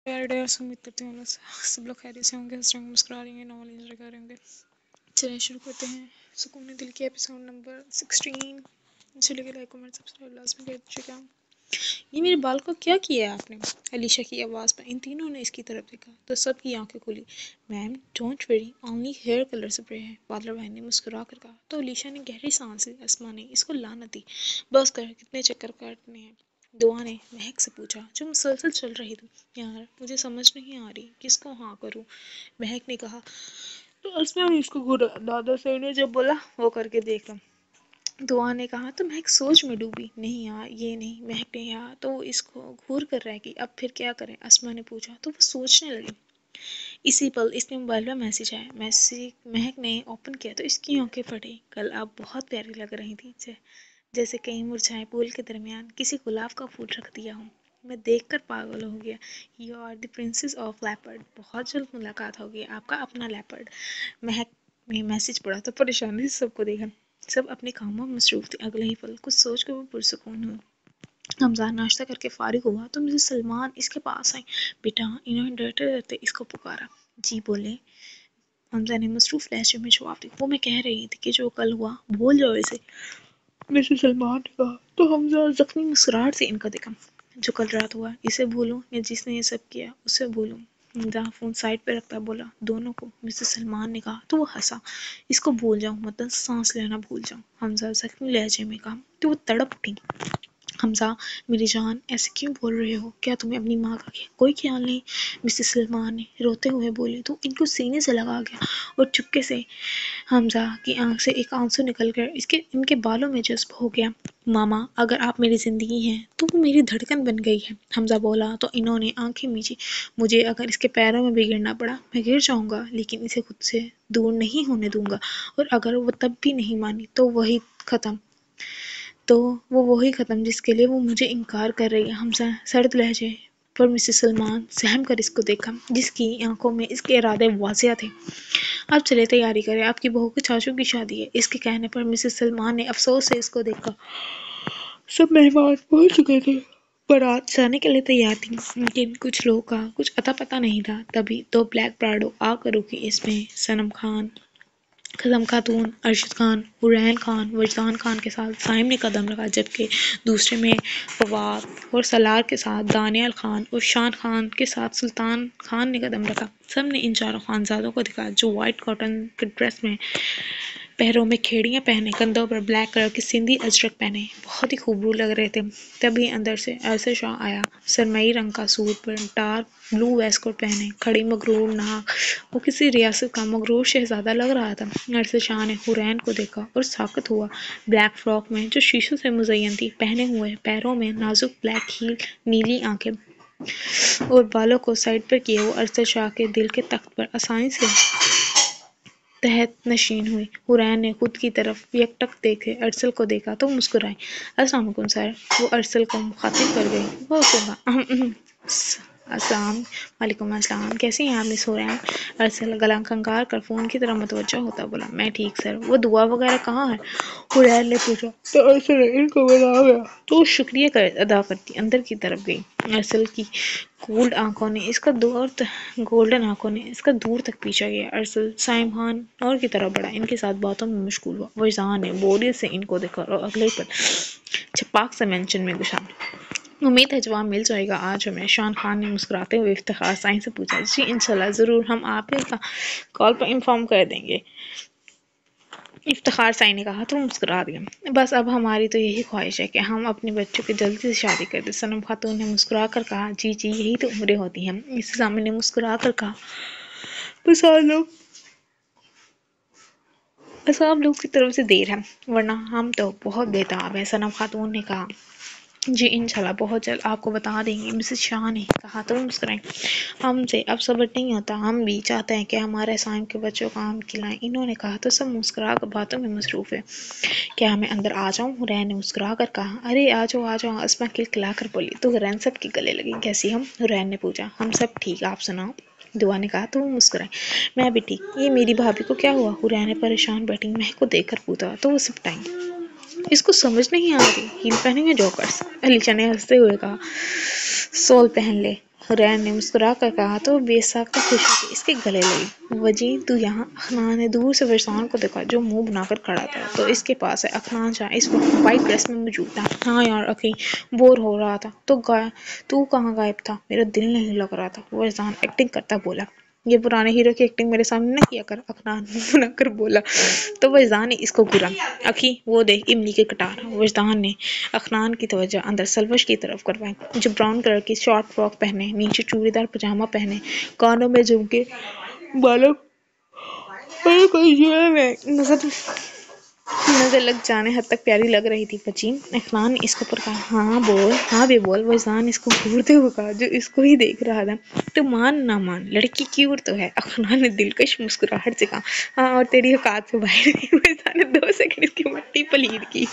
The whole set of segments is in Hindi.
यार डेयर्स उम्मीद करती हूँ सब लोग खैरियत से होंगे, हंस रहे होंगे, मुस्कुरा रहे होंगे, नॉवल एंजॉय कर रहे होंगे। चलिए शुरू करते हैं सुकून दिल के एपिसोड नंबर 16। चलिए कि लाइक कमेंट सब्सक्राइब लाजमी कर दीजिएगा। ये मेरे बाल को क्या किया है आपने? अलीशा की आवाज़ पर इन तीनों ने इसकी तरफ देखा तो सबकी आंखें खुली। Ma'am don't worry, only hair colour spray है, पार्लर भाई ने मुस्कुरा कर कहा। तो अलीशा ने गहरी सांस ली। अस्मा ने इसको लानत दी। बस कर, कितने चक्कर काटने हैं? दुआ ने महक से पूछा जो मुसलसल चल रही थी। यार मुझे समझ नहीं आ रही किसको हाँ करूँ, महक ने कहा। तो अस्मा ने इसको घूरा। दादा सर ने जब बोला वो करके देख लो, दुआ ने कहा। तो महक सोच में डूबी। नहीं यार ये नहीं, महक ने कहा। तो वो इसको घूर कर रह गई। अब फिर क्या करें, अस्मा ने पूछा। तो वो सोचने लगी। इसी पल इसके मोबाइल पर मैसेज आया। मैसेज महक ने ओपन किया तो इसकी आंखें फटी। कल आप बहुत प्यारी लग रही थी, जैसे कहीं मुरझाए फूल के दरमियान किसी गुलाब का फूल रख दिया हो। मैं देखकर पागल हो गया। You are the princess of leopard. बहुत जल्द मुलाकात होगी, आपका अपना लेपर्ड। महक ने मैसेज पढ़ा तो परेशानी से सबको देखा। सब अपने कामों में मसरूफ थे। अगले ही पल कुछ सोच कर वो पुरसुकून हुई। हमजा नाश्ता करके फारिग हुआ तो मिसेस सलमान इसके पास आई। बेटा, इन्होंने डरते डरते इसको पुकारा। जी बोले, हमजा ने मसरूफ लहजे में जवाब दिया। वो मैं कह रही थी कि जो कल हुआ भूल जाओ इसे, मिसेस सलमान ने कहा। तो हमजा जख्मी मुस्कुराहट से इनका देखा। जो कल रात हुआ इसे भूलूं या जिसने ये सब किया उसे भूलूं? हमजा फोन साइड पे रखता बोला, दोनों को। मिसेस सलमान ने कहा। तो वो हंसा। इसको भूल जाऊं मतलब सांस लेना भूल जाऊं? हमजा जख्मी लहजे में कहा। तो वो तड़प उठी। हमजा, मेरी जान ऐसे क्यों बोल रहे हो? क्या तुम्हें अपनी माँ का कोई ख्याल नहीं? मिसेस सलमान ने रोते हुए बोली। तो इनको सीने से लगा गया और चुपके से हमजा की आंख से एक आंसू निकलकर इनके बालों में जज्ब हो गया। मामा, अगर आप मेरी जिंदगी हैं तो वो मेरी धड़कन बन गई है, हमजा बोला। तो इन्होंने आंखें मीची। मुझे अगर इसके पैरों में भी गिरना पड़ा मैं गिर जाऊंगा, लेकिन इसे खुद से दूर नहीं होने दूंगा। और अगर वो तब भी नहीं मानी तो वही खत्म, तो वो वही खत्म जिसके लिए वो मुझे इनकार कर रही है। हमजा सर्द लहजे पर मिसेस सलमान सहम कर इसको देखा, जिसकी आंखों में इसके इरादे वाज़िया थे। अब चले तैयारी करें, आपकी बहू के चाचू की शादी है। इसके कहने पर मिसेस सलमान ने अफसोस से इसको देखा। सब मेहमान पहुंच चुके थे, बारात जाने के लिए तैयार थी, लेकिन कुछ लोगों का कुछ अता पता नहीं था। तभी दो ब्लैक प्राडो आकर रुकी। इसमें सनम खान, कदम खातून, अरशद खान, हुरैन खान, वजदान खान के साथ साइम ने कदम रखा, जबकि दूसरे में फवाद और सलार के साथ दानियाल खान और शान खान के साथ सुल्तान खान ने कदम रखा। सब ने इन चारों खानजादों को देखा जो वाइट कॉटन के ड्रेस में, पैरों में खेड़ियाँ पहने, कंधों पर ब्लैक कलर की सिंधी अजरक पहने बहुत ही खूबसूरत लग रहे थे। तभी अंदर से अरसद शाह आया, सरमई रंग का सूट पर डार्क ब्लू वेस्टकोट पहने, खड़ी मगरूर नाक। वो किसी रियासत का मगरूर शहजादा लग रहा था। अरसद शाह ने हुरैन को देखा और साकत हुआ। ब्लैक फ्रॉक में जो शीशों से मुज़य्यन थी पहने हुए, पैरों में नाजुक ब्लैक हील, नीली आंखें और बालों को साइड पर किए वो अरसद शाह के दिल के तख्त पर आसानी से तहत नशीन हुई। हुरैन ने खुद की तरफ एकटक देखे अरसल को देखा तो मुस्कुराई। अस्सलाम वालेकुम सर। वो अरसल को मुखातिब कर गई। वो कहा अस्सलाम वालेकुम अस्सलाम, कैसी हैं आप मिस हुरैन? अरसल गला खंगार कर फ़ोन की तरफ मुतवज्जो होता बोला, मैं ठीक सर। वो दुआ वगैरह कहाँ है? हुरैन ने पूछा। तो अरसल ने इनको बता गया तो शुक्रिया अदा करती अंदर की तरफ गई। अरसल की गोल्ड आंखों ने इसका गोल्डन आंखों ने इसका दूर तक पीछा किया। अरसल साइम खान और की तरफ बढ़ा, इनके साथ बातों में मशगूल हुआ। वजदान ने बोरियत से इनको देखा और अगले ही पल छपाक से मेंशन में घुसा। उम्मीद है जवाब मिल जाएगा आज हमें, शान खान ने मुस्कुराते हुए इफ्तिखार साईं से पूछा। जी इंशाल्लाह ज़रूर, हम आप ही का कॉल पर इंफॉर्म कर देंगे, इफ्तिखार साईं ने कहा तो मुस्कुरा दिया। बस अब हमारी तो यही ख्वाहिश है कि हम अपने बच्चों की जल्दी से शादी कर दें। सनम खातून ने मुस्कुरा कर कहा। जी जी, यही तो उम्रें होती हैं। मिसेस सामी ने मुस्कुरा कर कहा। बस आप लोग की तरफ से देर है, वरना हम तो बहुत बेताब हैं, सनम खातून ने कहा। जी इंशाल्लाह बहुत जल्द आपको बता देंगे, मिसेस शाह ने कहा तो मुस्कुराई। हमसे अब सब्र नहीं होता, हम भी चाहते हैं कि हमारे साइम के बच्चों को हम खिलाएं, इन्होंने कहा तो सब मुस्कुरा कर बातों में मसरूफ़ है। क्या मैं अंदर आ जाऊं? हुरैन ने मुस्कुरा कर कहा। अरे आ जाओ, अस्मा खिलखिला कर बोली। तो हुरैन सब के गले लगी। कैसी हम? हुरैन ने पूछा। हम सब ठीक, आप सुनाओ? दुआ ने कहा तो वो मुस्कुराई। मैं भी ठीक। ये मेरी भाभी को क्या हुआ? हुरैन ने परेशान बैठी महक को देखकर पूछा तो वो सिपटाई। इसको समझ नहीं आ रही, हील पहनेंगे जॉकर्स? अलीशा ने हंसते हुए कहा। सोल पहन ले, रैन ने मुस्कुरा कर कहा तो बेसाख का खुशी से इसके गले लगी। वजी तू यहाँ? अखनान ने दूर से वजदान को देखा जो मुंह बनाकर खड़ा था। तो इसके पास है। अखनान शाह इस वक्त वाइट ड्रेस में मौजूद था। हाँ यार अखी, बोर हो रहा था। तो तू कहाँ गायब था? मेरा दिल नहीं लग रहा था, वजदान एक्टिंग करता बोला। ये पुराने हीरो की एक्टिंग मेरे सामने न किया कर, अखनान बनाकर बोला। तो वजदान ने इसको घूरा। अखी वो देख इमली के कटार। वजदान ने अखनान की तवज्जो अंदर सलवश की तरफ करवाई, जो ब्राउन कलर की शॉर्ट फ्रॉक पहने, नीचे चूड़ीदार पजामा पहने, कानों में झुमके, बालों में नजर लग जाने हद तक प्यारी लग रही थी। बची अखनान ने इसके ऊपर कहा। हाँ बोल, हाँ भी बोल। वजदान इसको घूरते हुए कहा जो इसको ही देख रहा था। तो मान ना मान, लड़की क्यूट तो है। अखनान ने दिलकश मुस्कुराहट से कहा। हाँ और तेरी औकात से बाहर नहीं। वजदान ने 2 सेकंड इसकी मट्टी पलीद की।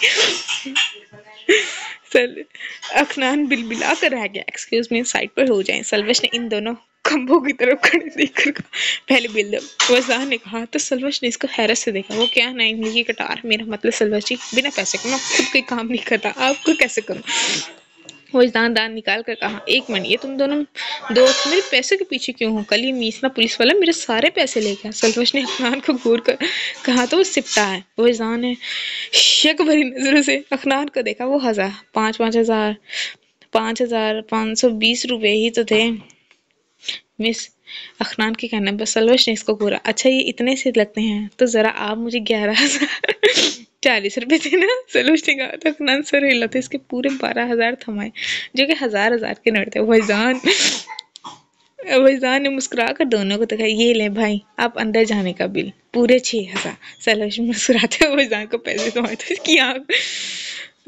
अखनान बिलबिला कर रह गया। एक्सक्यूज मी, साइड पर हो जाएं। सलवश ने इन दोनों खंभों की तरफ खड़े देखकर कहा, पहले बिल दो। वजदान ने कहा। तो सलवश ने इसको हैरत से देखा। वो क्या? ना इमली की कटार? मेरा मतलब सलवश जी बिना पैसे के मैं खुद कोई काम नहीं करता, आपको कैसे करूं? वजदान दांत निकाल कर कहा। एक मिनट, ये तुम दोनों दोस्त मेरे पैसे के पीछे क्यों हो? कल ये मीसना पुलिस वाला मेरे सारे पैसे ले गया। सलवश ने अखनान को घूर कर कहा। तो वो सिपटा है। वजदान ने शक भरी नजरों से अखनान को देखा। वो हंसा। 5,520 रुपए ही तो थे मिस, अखनान के कहने पर सलवश ने इसको घूरा। अच्छा ये इतने से लगते हैं? तो जरा आप मुझे 11,040 रुपए थे ना? सलवश ने कहा। तो अखनान सर हिला तो इसके पूरे 12,000 थमाए, जो कि 1,000 के नोट थे। वजदान ने मुस्कुरा कर दोनों को देखा। ये ले भाई, आप अंदर जाने का बिल पूरे 6,000। सलवश मुस्कुराते हुए वजदान को पैसे थमाए। तो इसकी आँख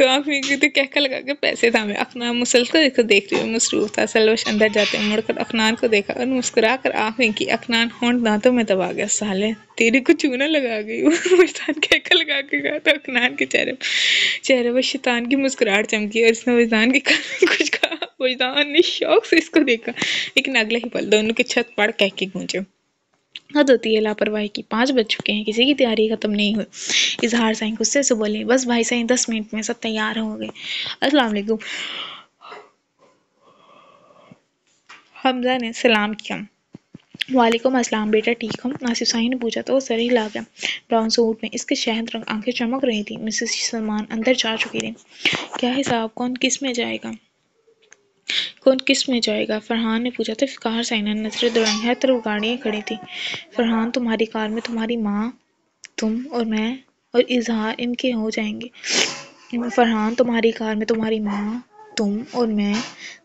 में तो कहका लगा के पैसे थामे। अखनान मुसलसल इसको देखते हुए मसरूफ था। सलवश अंदर जाते मुड़कर अखनान को देखा और मुस्कुरा कर आँखें की। अखनान होंठ दांतों में दबा गया। साले तेरे को चूना लगा गई। वजदान कहका लगा के कहा। तो अखनान के चेहरे पर शैतान की मुस्कुराहट चमकी और इसने वजदान के कान में कुछ कहा। वजदान ने शौक से इसको देखा, लेकिन अगले ही पल दोनों के छत पड़ कह के गूंजे। हद होती है लापरवाही की। 5 बज चुके हैं, किसी की तैयारी खत्म नहीं हुई। इजहार साईं गुस्से से बोले। बस भाई साईं 10 मिनट में सब तैयार हो गए। अस्सलाम वालेकुम। हमजा ने सलाम किया। वालेकुम अस्सलाम बेटा, ठीक हो? आसिफ साईं ने पूछा तो वो सर हिला गया। ब्राउन सूट में इसके शहद रंग आंखें चमक रही थी। मिसेस सलमान अंदर जा चुकी थी। क्या हिसाब, कौन किस में जाएगा? फरहान ने पूछा। तो फिकार साईं ने नजरें दौड़ाई। हर तरफ गाड़ियां खड़ी थी। फरहान तुम्हारी कार में तुम्हारी माँ, तुम और मैं और इजहार इनके हो जाएंगे। फरहान तुम्हारी कार में तुम्हारी माँ, तुम और मैं,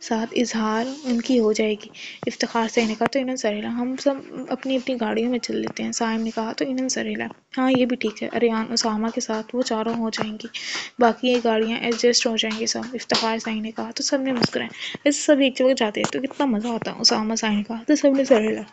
साथ इजहार उनकी हो जाएगी। इफ्तिखार से ने कहा। तो इन्होंने सर हिला। हम सब अपनी अपनी गाड़ियों में चल लेते हैं। साइम ने कहा। तो इन्होंने सर हिला। हाँ ये भी ठीक है। अरियान उसामा के साथ वो चारों हो जाएंगी, बाकी ये गाड़ियाँ एडजस्ट हो जाएंगी सब। इफ्तिखार साईं ने कहा। तो सब ने मुस्कुराए। वैसे सब एक जगह जाते हैं तो कितना मजा आता। उसामा साईं ने कहा। तो सब ने सर हिला।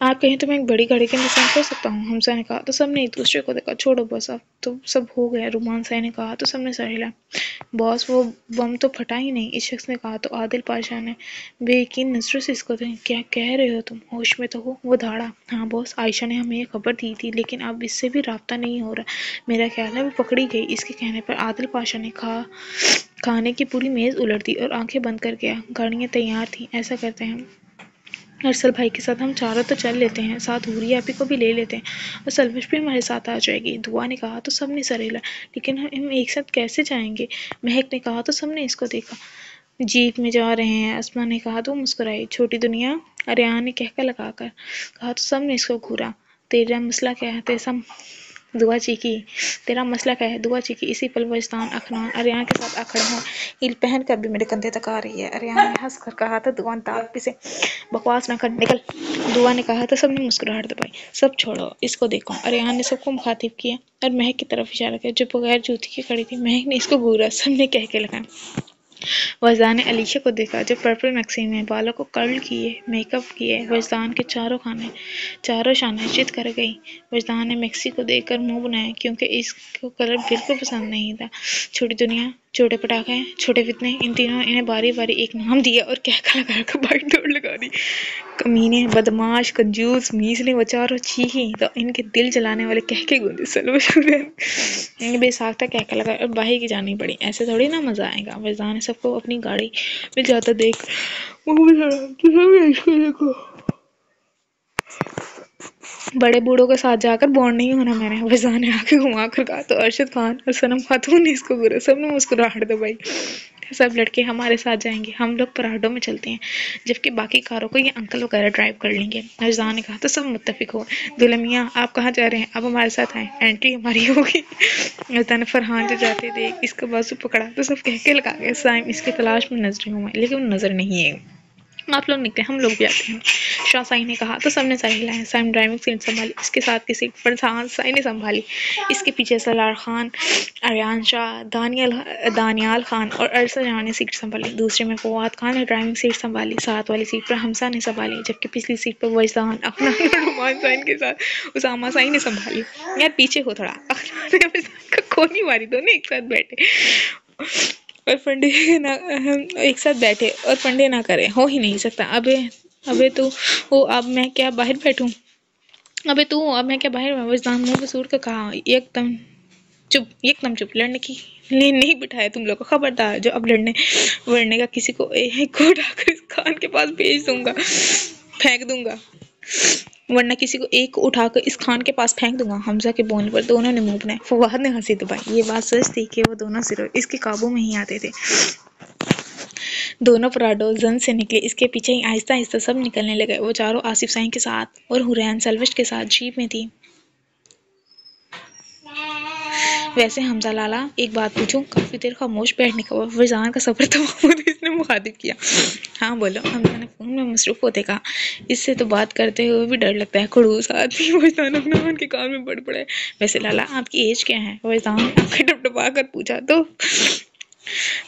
आप कहें तो मैं एक बड़ी गाड़ी का इंतजाम कर सकता हूँ, हमसा ने कहा। तो सबने एक दूसरे को देखा। छोड़ो बस, अब तो सब हो गया, रुमान साईं ने कहा। तो सबने सर हिला। बॉस वो बम तो फटा ही नहीं, इस शख्स ने कहा। तो आदिल पाशा ने बेयकीन नजरों से इसको देखें। क्या कह रहे हो तुम? होश में तो हो? वो धाड़ा। हाँ बॉस, आयशा ने हमें ये खबर दी थी, लेकिन अब इससे भी राब्ता नहीं हो रहा। मेरा ख्याल है वो पकड़ी गई। इसके कहने पर आदिल पाशा ने खाने की पूरी मेज उलट दी और आंखें बंद कर गया। गाड़ियाँ तैयार थी। ऐसा करते हैं, अरसल भाई के साथ हम चारों तो चल लेते हैं, साथ हुरिया आपी को भी ले लेते हैं और सलवश भी हमारे साथ आ जाएगी। दुआ ने कहा। तो सबने सर हिला। लेकिन हम एक साथ कैसे जाएंगे? महक ने कहा। तो सबने इसको देखा। जीप में जा रहे हैं, अस्मा ने कहा। तो मुस्कुराई। छोटी दुनिया, अरियान ने कहकर लगाकर कहा। तो सबने इसको घूरा। तेरा मसला क्या है? दुआ चीखी। तेरा मसला क्या है? दुआ चीखी। इसी पल वजदान अखनान अरियान के साथ आखड़ा है। हील पहन कर भी मेरे कंधे तक आ रही है। अरियान ने हंस कर कहा। तो दुआ ताक से बकवास ना कर, निकल। दुआ ने कहा। तो सबने मुस्कुराहट दबाई। सब छोड़ो, इसको देखो। अरियान ने सबको मुखातिब किया और महक की तरफ इशारा किया जो बगैर जूती के खड़ी थी। महक ने इसको घूरा। सबने कह के लगाया। वजदान ने अलीशा को देखा जो पर्पल मैक्सी में बालों को कर्ल किए, मेकअप किए वजदान के चारों शाने चित कर गई। वजदान ने मैक्सी को देखकर मुंह बनाया क्योंकि इसको कलर बिल्कुल पसंद नहीं था। छोटी दुनिया, छोटे पटाखे, छोटे फितने, इन तीनों ने इन्हें बारी बारी एक नाम दिया और कहकर लगा कर बाइक दौड़ लगा। लगा दी। कमीने, बदमाश, कंजूस, मीसले बचारो चीखी तो इनके दिल जलाने वाले कह के गूंजे सलवा बेसाख्ता कह के लगा और बाही की जानी पड़ी। ऐसे थोड़ी ना मजा आएगा। वजदा ने सबको अपनी गाड़ी में जाता देख देखो बड़े बूढ़ों के साथ जाकर बॉन्ड नहीं होना मैंने। वजदा ने आंखें घुमा कर कहा तो अरशद खान और सनम खातून ने इसको बुरा। सबने मुस्कुराहट दबाई। सब लड़के हमारे साथ जाएंगे, हम लोग पराठों में चलते हैं, जबकि बाकी कारों को ये अंकल वगैरह ड्राइव कर लेंगे। वजदा ने कहा तो सब मुत्तफिक हो। दुल्हनिया आप कहाँ जा रहे हैं? अब हमारे साथ आए, एंट्री हमारी होगी। वजदा ने फरहान जो जाते देख इसका बाजू पकड़ा तो सब कह के लगा गए साइम इसकी तलाश में नजरें हुए, लेकिन वो नजर नहीं है। आप लोग निकले, हम लोग भी आते हैं। शाह साई ने कहा तो सबने साई हिलाया। साइम ड्राइविंग सीट संभाली, इसके साथ की सीट पर साई ने संभाली। इसके पीछे सलार खान, आर्यान शाह, दानियाल खान और अरसद जहां ने सीट संभाली। दूसरे में फवाद खान ने ड्राइविंग सीट संभाली। साथ वाली सीट पर हमसा ने संभाली, जबकि पिछली सीट पर वजदान, अखनान और रुमान साइन के साथ उसामा साई ने संभाली। यार पीछे हो थोड़ा। अखनान ने वजदान का कोनी मारी, दोनों एक साथ बैठे और फंडे ना एक साथ बैठे और फंडे ना करे, हो ही नहीं सकता। अबे तू हो, अब मैं क्या बाहर बैठूं? अबे तू अब मैं क्या बाहर? वजदान मुंह पे सूर कर कहा। एकदम चुप। लड़ने की लिए नहीं बिठाया तुम लोग को, खबरदार जो अब लड़ने का किसी को एक को उठाकर इस खान के पास भेज दूंगा, फेंक दूंगा, वरना किसी को एक उठाकर इस खान के पास फेंक दूंगा। हमजा के बोलने पर दोनों ने मुंह बनाए। फवाद ने हंसी दबाई। ये बात सच थी कि वो दोनों सिर्फ इसके काबू में ही आते थे। दोनों पराडो जन से निकले, इसके पीछे ही आहिस्ता आहिस्ता सब निकलने लगे। वो चारों आसिफ साईं के साथ और हुरैन सलवश के साथ जीप में थी। वैसे हमजा लाला एक बात पूछूं? काफी देर खामोश बैठने का वजदान का सफर तमाम होते इसने मुखातिब किया। हाँ बोलो, हमजा ने फोन में मसरूफ होते कहा। इससे तो बात करते हुए भी डर लगता है, खड़ूस आदमी। वजदान अपना मन के कान में पड़ पड़े। वैसे लाला आपकी एज क्या है? वजदान ने आंखें टपटपा कर पूछा तो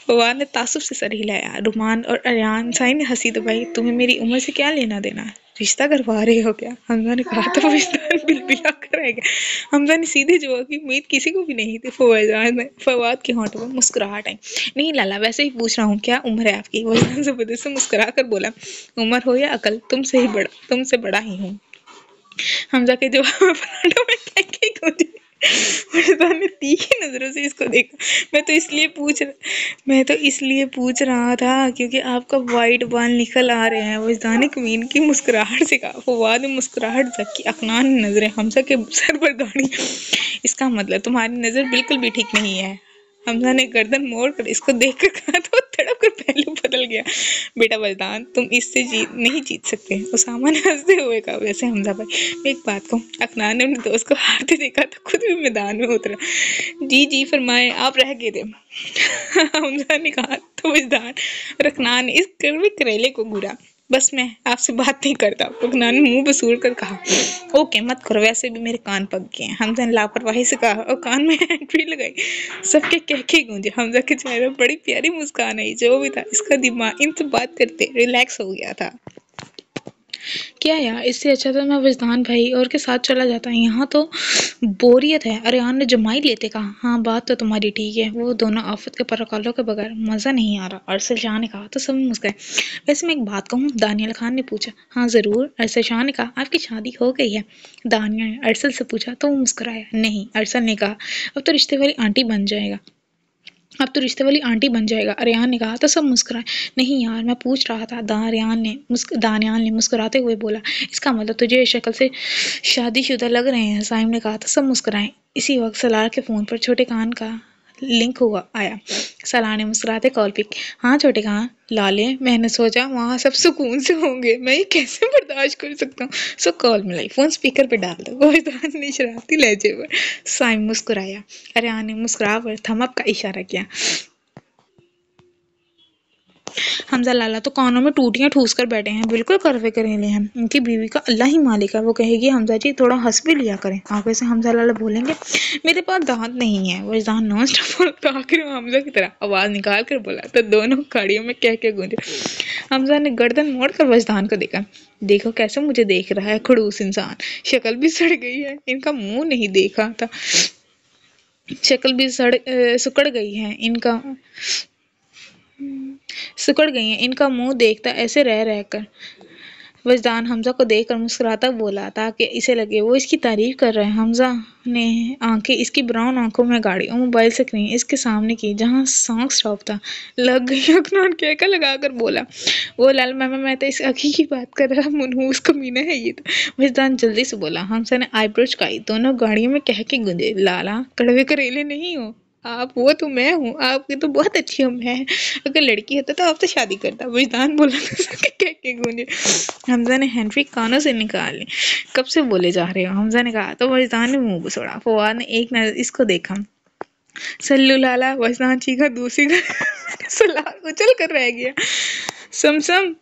फवाद ने तासुब से सर हिलाया। रुमान और आर्यान साई ने हंसी दबाई। तुम्हें मेरी उम्र से क्या लेना देना? रिश्ता करवा रहे हो क्या? हमजा ने कहा तो वजदान बिलबिला कर रह गया। हमजा ने सीधे जवाब की उम्मीद किसी को भी नहीं थी। फवाद के होंठों में मुस्कुराहट आई। नहीं लाला, वैसे ही पूछ रहा हूँ, क्या उम्र है आपकी? वजदान जबरदस्त से मुस्कुरा कर बोला। उम्र हो या अकल, तुमसे बड़ा ही हूँ। हमजा के जवाब में पराठों में क्या गूंजी। वजदान ने तीखी नजरों से इसको देखा। मैं तो इसलिए पूछ रहा था क्योंकि आपका वाइट बाल निकल आ रहे हैं। वजदान ने कमीन की मुस्कुराहट से कहा। फवाद ने मुस्कुराहट झपकी। अखनान ने नजरें हमजा के सर पर गाड़ी। इसका मतलब तुम्हारी नजर बिल्कुल भी ठीक नहीं है। हमजा ने गर्दन मोड़ कर इसको देखकर कहा तो तड़प कर पहलू बदल गया। बेटा वजदान, तुम इससे नहीं जीत सकते। उसामा ने हंसते हुए कहा। वैसे हमजा भाई, मैं एक बात कहूँ? अखनान ने अपने दोस्त को हारते देखा तो खुद भी मैदान में उतरा। जी फरमाए, आप रह गए थे। हमजा ने कहा तो वजदान और अखनान ने इस कड़वे करेले को घूरा। बस मैं आपसे बात नहीं करता। अखनान ने मुंह बसूर कर कहा। ओके मत करो, वैसे भी मेरे कान पक गए हैं। हमजा ने लापरवाही से कहा और कान में एंट्री लगाई। सबके कहके गूंजे। हमजा के चेहरे पर बड़ी प्यारी मुस्कान आई। जो भी था इसका दिमाग इनसे बात करते रिलैक्स हो गया था। क्या यार, इससे अच्छा तो मैं वजदान भाई और के साथ चला जाता। यहाँ तो बोरियत है। आर्यान ने जमाई लेते कहा। हाँ बात तो तुम्हारी ठीक है, वो दोनों आफत के परकालों के बगैर मजा नहीं आ रहा। अरसल शाह ने कहा तो सब मुस्कुराए। वैसे मैं एक बात कहूँ? दानियल खान ने पूछा। हाँ जरूर। अरसल शाह ने कहा। आपकी शादी हो गई है? दानियल ने अरसल से पूछा तो वो मुस्कुराया। नहीं। अरसल ने कहा। अब तो रिश्ते वाली आंटी बन जाएगा। आर्यान ने कहा तो सब मुस्कुराए। नहीं यार, मैं पूछ रहा था। दानियाल ने मुस्कुराते हुए बोला। इसका मतलब तुझे शक्ल से शादीशुदा लग रहे हैं। साइम ने कहा तो सब मुस्कुराए। इसी वक्त सलार के फोन पर छोटे कान का लिंक हुआ आया। सलार ने मुस्कुराते कॉल पिक। हाँ छोटे कान लाले, मैंने सोचा वहाँ सब सुकून से होंगे, मैं ये कैसे बर्दाश्त कर सकता हूँ। सो कॉल मिलाई, फोन स्पीकर पे डाल दो। वजदान ने शरारती लहजे पर साइम मुस्कुराया। आर्यान ने मुस्कुरा कर थम अप का इशारा किया। हमजा लाला तो कानों में टूटियां ठूस कर बैठे हैं, बिल्कुल करवे करेले हैं। उनकी बीवी का अल्लाह ही मालिक है। वो कहेगी हमजा जी थोड़ा हंस भी लिया करें। आगे से हमजा लाला बोलेंगे मेरे पास दांत नहीं है। वजदान नॉन स्टॉप आखिर हमजा की तरह आवाज निकाल कर बोला तो दोनों गाड़ियों में कह गूंजे। हमजा ने गर्दन मोड़ कर वजदान को देखा। देखो कैसे मुझे देख रहा है, खड़ूस इंसान। शक्ल भी सड़ गई है, इनका मुंह नहीं देखा था। शक्ल भी सिकुड़ गई है इनका मुंह देखता ऐसे रह कर। वजदान हमजा को देखकर मुस्कुराता बोला ताकि इसे लगे वो इसकी तारीफ कर रहे हैं। हमजा ने आंखें इसकी ब्राउन आंखों में गाड़ी और मोबाइल स्क्रीन इसके सामने की जहां सॉन्ग स्टॉप था। लग गई अखनौन कहकर लगाकर बोला, वो लाल मामा मैं तो इस अखी की बात कर रहा, मनहूस कमीना है ये तो। वजदान जल्दी से बोला। हमजा ने आईब्रो चुकाई। दोनों गाड़ियों में कह के गूंजे, लाला कड़वे करेले नहीं हो आप, वो तो मैं हूँ, आपकी तो बहुत अच्छी हम है, अगर लड़की होता तो आपसे शादी करता। वजदान बोला कह के गूंजे। हमजा ने हैंड्री कानों से निकाल ली। कब से बोले जा रहे हो, हमजा ने कहा तो वजदान ने मुंह घुसोड़ा। फवाद ने एक नजर इसको देखा। सल्लू लाला, वजदान चीखा। दूसरी सलाह उछल कर रह गया। समसम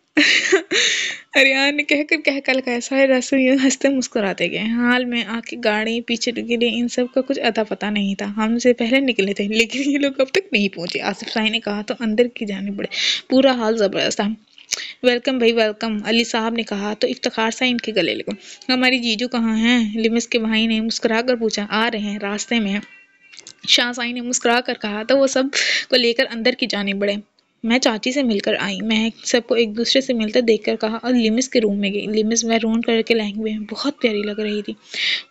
अरियान ने कहकर लगाया। सारे रास्ते यूं हंसते मुस्कुराते गए। हाल में आके गाड़ी पीछे गिरी, इन सब का कुछ अता पता नहीं था। हमसे पहले निकले थे लेकिन ये लोग अब तक नहीं पहुंचे। आसिफ साई ने कहा तो अंदर की जाने बढ़े। पूरा हाल जबरदस्त था। वेलकम भाई वेलकम, अली साहब ने कहा तो इफ्तिखार सा इनके गले लगा। हमारी जीजू कहाँ हैं, लिमिस के भाई ने मुस्कुरा कर पूछा। आ रहे हैं, रास्ते में। शाह साई ने मुस्कुरा कर कहा तो वो सब को लेकर अंदर की जाने बढ़े। मैं चाची से मिलकर आई। महक सबको एक दूसरे से मिलते देखकर कहा और लिमिस के रूम में गई। लिमिस मैरून कलर के लहंगे में बहुत प्यारी लग रही थी।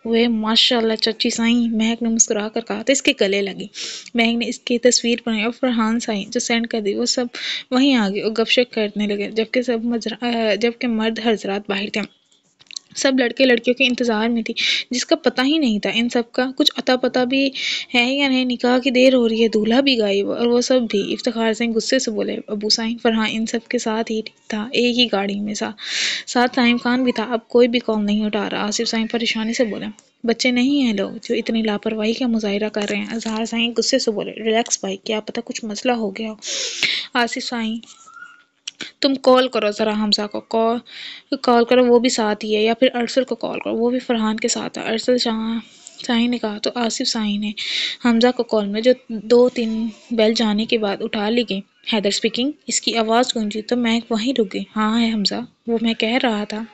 वे माशाल्लाह चाची साई, महक ने मुस्कुरा कर कहा तो इसके गले लगी। महक ने इसकी तस्वीर बनाई और फरहान साई जो सेंड कर दी। वो सब वहीं आ गए और गपशप करने लगे जबकि मर्द हजरात बाहर थे। सब लड़के लड़कियों के इंतजार में थी जिसका पता ही नहीं था। इन सब का कुछ अता पता भी है या नहीं। निकाह की देर हो रही है, दूल्हा भी गायब और वो सब भी। इफ्तिखार सिंह गुस्से से बोले। अबू साईं फरहान इन सब के साथ ही था, एक ही गाड़ी में साथ साइम खान भी था। अब कोई भी कॉल नहीं उठा रहा। आसिफ साईं परेशानी से बोले, बच्चे नहीं हैं लोग जो इतनी लापरवाही का मुजाहिरा कर रहे हैं। अजहार साईं गुस्से से बोले, रिलैक्स भाई, क्या पता कुछ मसला हो गया हो। आसिफ साईं, तुम कॉल करो ज़रा हमजा को, कॉल करो, वो भी साथ ही है, या फिर अरसल को कॉल करो, वो भी फरहान के साथ है। अरसल साईं ने कहा तो आसिफ साईं ने हमजा को कॉल में जो 2-3 बेल जाने के बाद उठा ली गई। हैदर स्पीकिंग, इसकी आवाज़ गूंजी तो मैं वहीं रुक गई। हाँ है हमजा, वो मैं कह रहा था।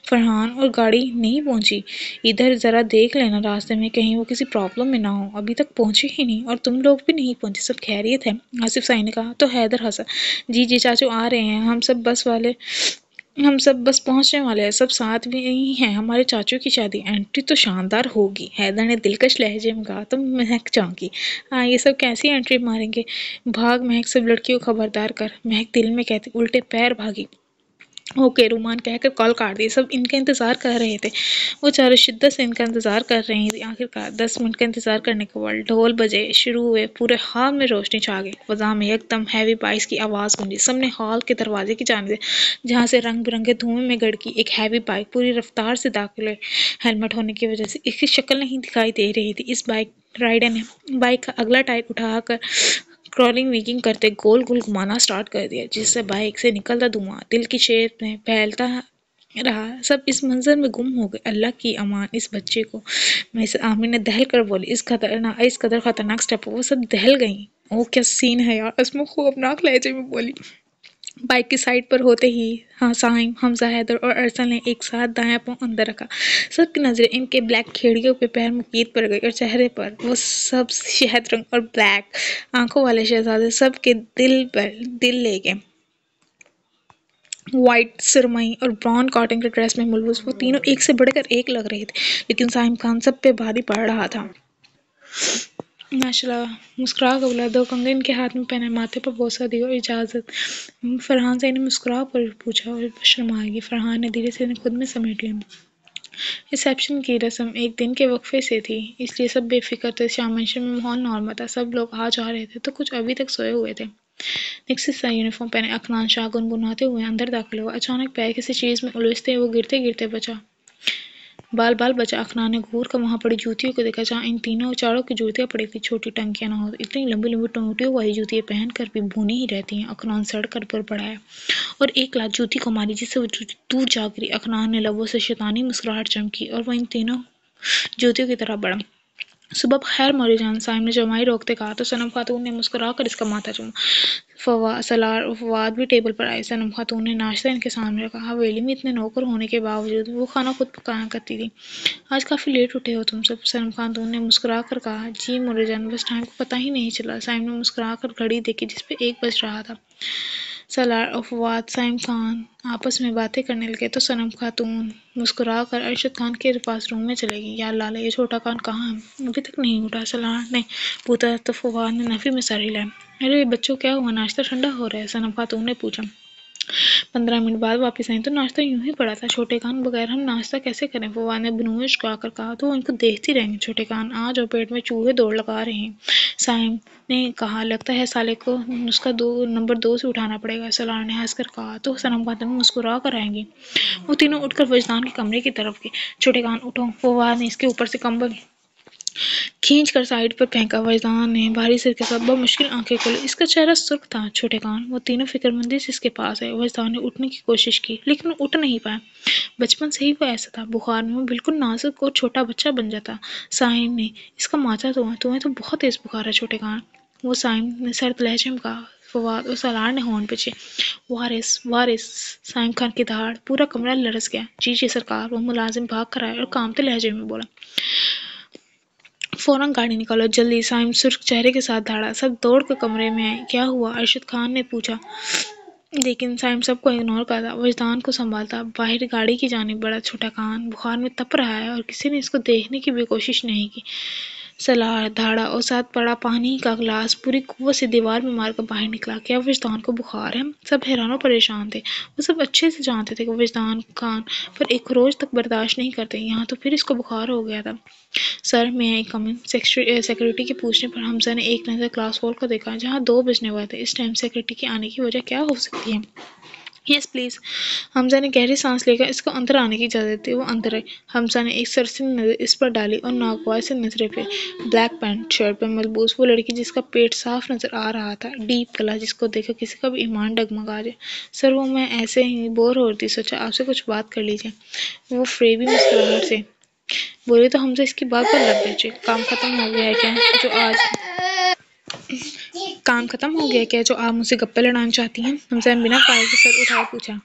फरहान, और गाड़ी नहीं पहुंची? इधर ज़रा देख लेना रास्ते में, कहीं वो किसी प्रॉब्लम में ना हो। अभी तक पहुंचे ही नहीं और तुम लोग भी नहीं पहुंचे, सब खैरियत है? आसिफ साईं ने कहा तो हैदर हंसा। जी जी चाचू आ रहे हैं, हम सब बस पहुंचने वाले हैं, सब साथ भी ही हैं। हमारे चाचू की शादी, एंट्री तो शानदार होगी। हैदर ने दिलकश लहजे में कहा तो महक चौंकी। हाँ, ये सब कैसी एंट्री मारेंगे? भाग महक, सब लड़कियों को खबरदार कर। महक दिल में कहती, उल्टे पैर भागी। ओके रुमान कहकर कॉल काट दी। सब इनका इंतजार कर रहे थे। वो चारों शिद्दत से इनका इंतजार कर रही थी। आखिरकार 10 मिनट का इंतजार करने के बाद ढोल बजे शुरू हुए। पूरे हॉल में रोशनी छा गई। फजा में एकदम हैवी बाइक्स की आवाज गूंजी। सबने हॉल के दरवाजे की जानिब, जहां से रंग बिरंगे धुएं में गड़की एक हैवी बाइक पूरी रफ्तार से दाखिल हुई। हेलमेट होने की वजह से इसकी शक्ल नहीं दिखाई दे रही थी। इस बाइक राइडर ने बाइक का अगला टायर उठाकर क्रॉलिंग विगिंग करते गोल गोल घुमाना स्टार्ट कर दिया, जिससे बाइक से निकलता धुआं दिल की शेप में फैलता रहा। सब इस मंजर में गुम हो गए। अल्लाह की अमान इस बच्चे को। मैं आमिर ने दहल कर बोली, इस कदर खतरनाक स्टेप। वो सब दहल गई। ओ क्या सीन है यार, असमा खौफनाक लहजे में बोली। बाइक की साइड पर होते ही हाँ साहिम, हमजा, हैदर और अरसल ने एक साथ दायां पांव अंदर रखा। सबकी नजरें इनके ब्लैक खेड़ियों पे पैर मुकीद पड़ गई और चेहरे पर वो सब शहद रंग और ब्लैक आंखों वाले शहजादे सबके दिल पर दिल ले गए। व्हाइट सुरमई और ब्राउन कॉटन के ड्रेस में मुलबुस वो तीनों एक से बढ़कर एक लग रहे थे, लेकिन साहिम खान सब पे भारी पड़ रहा था। माशाल्लाह, मुस्कुरा कर बोला, 2 कंगन इनके हाथ में पहने, माथे पर बोसा दी और इजाज़त। फरहान से ने मुस्कुरा कर पूछा और शर्मा गई। फरहान ने धीरे से इन्हें खुद में समेट लिया। रिसेप्शन की रस्म एक दिन के वक्फे से थी, इसलिए सब बेफिक्र थे। शामंशर में माहौल नॉर्मल था, सब लोग आ जा रहे थे तो कुछ अभी तक सोए हुए थे। निक्सिस सा यूनिफॉर्म पहने अखनान शाह गुनगुनाते हुए अंदर दाखिल हुआ। अचानक पैर किसी चीज़ में उलझते वो गिरते गिरते बचा। बाल बचा। अखनान ने घूर कर वहां पड़ी जूतियों को देखा, जहां इन चारों की जूतियां पड़ी थी। छोटी टंकियां ना हो, इतनी लंबी लंबी टोटियों वाली जूतियां पहन कर भी भूनी ही रहती हैं। अखनान सड़क पर बढ़ाया और एक लात जूती को मारी, जिससे वो जूती दूर जा गिरी। अखनान ने लबों से शैतानी मुस्कुराहट चमकी और वह इन तीनों जूतियों की तरफ बढ़ा। सुबह खैर मौली जान, साइम ने जमाई रोकते कहा तो सनम खातून ने मुस्कुरा कर इसका माथा चूमा। सलार और फवाद भी टेबल पर आए। सनम खातून ने नाश्ता इनके सामने रखा। हवेली में इतने नौकर होने के बावजूद वो खाना खुद पकाया करती थी। आज काफ़ी लेट उठे हो तुम सब, सनम खातून ने मुस्कुरा कर कहा। जी मौली जान, बस टाइम को पता ही नहीं चला। साइम ने मुस्कुरा कर घड़ी देखी जिस पे 1 बज रहा था। सलार और फवाद साइम खान आपस में बातें करने लगे तो सनम खातून मुस्कुरा कर अरशद खान के पास रूम में चले गई। यार लाला, ये छोटा खान कहाँ है? अभी तक नहीं उठा। सलार ने पूछा तो फवाद ने नफी में सर हिलाया। अरे बच्चों, क्या हुआ? नाश्ता ठंडा हो रहा है, सनम खातून ने पूछा। 15 मिनट बाद वापस आई तो नाश्ता यूं ही पड़ा था। छोटे कान, बगैर हम नाश्ता कैसे करें? फवाद ने बनूश गाकर कहा। तो इनको देखती रहेंगे छोटे कान, आज और पेट में चूहे दौड़ लगा रहे हैं। साइम ने कहा। लगता है साले को नुस्खा नंबर 2 से उठाना पड़ेगा, सलार ने हंसकर कहा। तो सनम खातून मुस्कुरा कर आएंगी। वो तीनों उठकर वजदान के कमरे की तरफ गए। छोटे कान उठो, फवाद ने इसके ऊपर से कंबल खींच कर साइड पर फेंका। वजदान ने भारी सिर के साथ बमुश्किल आंखें खोली। इसका चेहरा सुर्ख था। छोटे कान, वो तीनों फिक्रमंदी से इसके पास आए। वजदान ने उठने की कोशिश की, लेकिन वो उठ नहीं पाया। बचपन से ही वो ऐसा था। बुखार में वो बिल्कुल नाजुक और छोटा बच्चा बन जाता। साइम ने, इसका माथा तुम्हें तो बहुत तेज बुखार है छोटे कान, वो साइम ने सर्द लहजे में कहा। फवाद और सलार ने हॉर्न पीछे। वारिस वारिस, साइम खान की दहाड़, पूरा कमरा लरस गया। जी जी सरकार, वो मुलाजिम भाग कर आया और कांपते लहजे में बोला। फौरन गाड़ी निकालो जल्दी, साइम सुर्ख चेहरे के साथ दहाड़ा। सब दौड़ कर कमरे में आए। क्या हुआ? अरशद खान ने पूछा, लेकिन साइम सबको इग्नोर करता, वजदान को संभालता बाहर गाड़ी की जानिब बढ़ा। छोटा कान बुखार में तप रहा है और किसी ने इसको देखने की भी कोशिश नहीं की। सलार धाड़ा और साथ पड़ा पानी का गिलास पूरी कुव्वत से दीवार में मारकर बाहर निकला। क्या वजदान को बुखार है? सब हैरान और परेशान थे। वो सब अच्छे से जानते थे कि वजदान खान पर एक रोज तक बर्दाश्त नहीं करते, यहाँ तो फिर इसको बुखार हो गया था। सर, मैं आई कम इन? सेक्रेटरी के पूछने पर हमजा ने एक नज़र क्लास हॉल को देखा, जहाँ 2 बजने वाले थे। इस टाइम सेक्रेटरी के आने की वजह क्या हो सकती है? यस प्लीज, हमजा ने गहरी सांस लेकर इसको अंदर आने की इजाजत दी। वो अंदर आई। हमजा ने एक सरसरी नजर इस पर डाली और नागवार से नजरें फिर। ब्लैक पैंट शर्ट पर मलबूस वो लड़की जिसका पेट साफ नजर आ रहा था, डीप गला, जिसको देखकर किसी का भी ईमान डगमगा जाए। सर, वो मैं ऐसे ही बोर हो रही थी, सोचा आपसे कुछ बात कर लीजिए। वो फ्रेबी मुस्कुराहट से बोले तो हमसे इसकी बात पर लग गए। काम खत्म हो गया है क्या जो आप मुझसे गप्पे लड़ाना चाहती हैं? हमसे बिना फाइल के सर उठाए पूछा।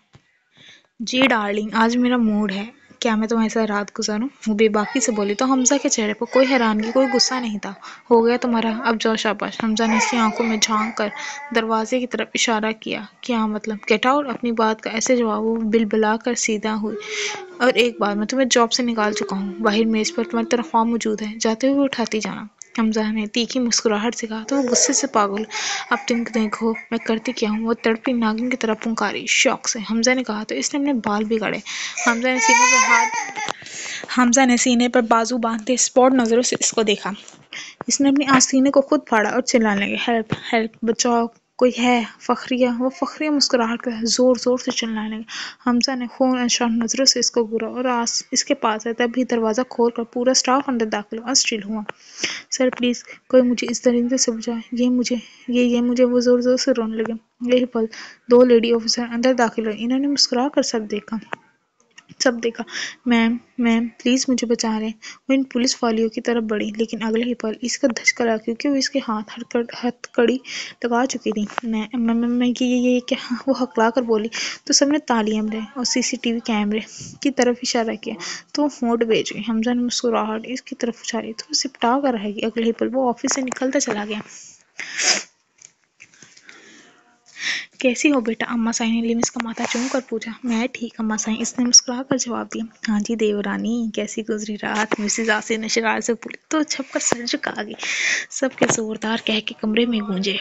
जी डार्लिंग, आज मेरा मूड है, क्या मैं तुम्हारे साथ रात गुजारूं? वो बेबाकी से बोली तो हमजा के चेहरे पर कोई हैरानगी, कोई गुस्सा नहीं था। हो गया तुम्हारा, अब जाओ शाबाश। हमजा ने इसकी आंखों में झांक कर दरवाजे की तरफ इशारा किया। क्या मतलब? Get out. अपनी बात का ऐसे जवाब वो बिलबिला कर सीधा हुई। और एक बार, मैं तुम्हें जॉब से निकाल चुका हूँ। बाहर मेज पर तुम्हारी तनख्वाह मौजूद है, जाते हुए उठाती जाना। हमजा ने तीखी मुस्कुराहट से कहा तो वो गुस्से से पागल। अब तुम देखो मैं करती क्या हूँ। वो तड़पी नागिन की तरह पुकारी शौक से। हमजा ने कहा तो इसने अपने बाल बिगाड़े। हमजा ने सीने पर बाजू बांधते स्पॉट नजरों से इसको देखा। इसने अपनी आस्तीने को खुद फाड़ा और चिल्लाने लगे, हेल्प हेल्प, बचाओ, कोई है? फखरिया। वो फखरिया मुस्कुराहट कर जोर जोर से चिल्लाने लगे। हमजा ने खून अंशान नजरों से इसको घूरा और इसके पास है। तभी दरवाजा खोलकर पूरा स्टाफ अंदर दाखिल हुआ। स्टिल हुआ। सर प्लीज, कोई मुझे इस दरिंदे से बचाए, ये मुझे। वो जोर जोर से रोने लगे। यही पल 2 लेडी ऑफिसर अंदर दाखिल हुए। इन्होंने मुस्कुरा कर सब देखा। मैम प्लीज मुझे बचा लें। वो इन पुलिस वालियों की तरफ बढ़ी, लेकिन अगले ही पल इसका धचका लगा, क्योंकि वो इसके हाथ हथकड़ी लगा चुकी थी। मैं ये क्या? वो हकला कर बोली तो सबने तालियां बजाई और सीसीटीवी कैमरे की तरफ इशारा किया तो होंठ भेज गई। हमजा ने मुस्कुराहट इसकी तरफ उछाली तो वो सिपटा कर रहेगी। अगले ही पल वो ऑफिस से निकलता चला गया। कैसी हो बेटा? अम्मा साई ने लिमिस का माथा चूम कर पूछा। मैं ठीक अम्मा साई, इसने मुस्कुरा कर जवाब दिया। हाँ जी देवरानी, कैसी गुजरी रात? मिसेज आसिफ ने शरारत से बोली तो छपकर सर झुका गई। सबके जोरदार कह के कमरे में गूंजे।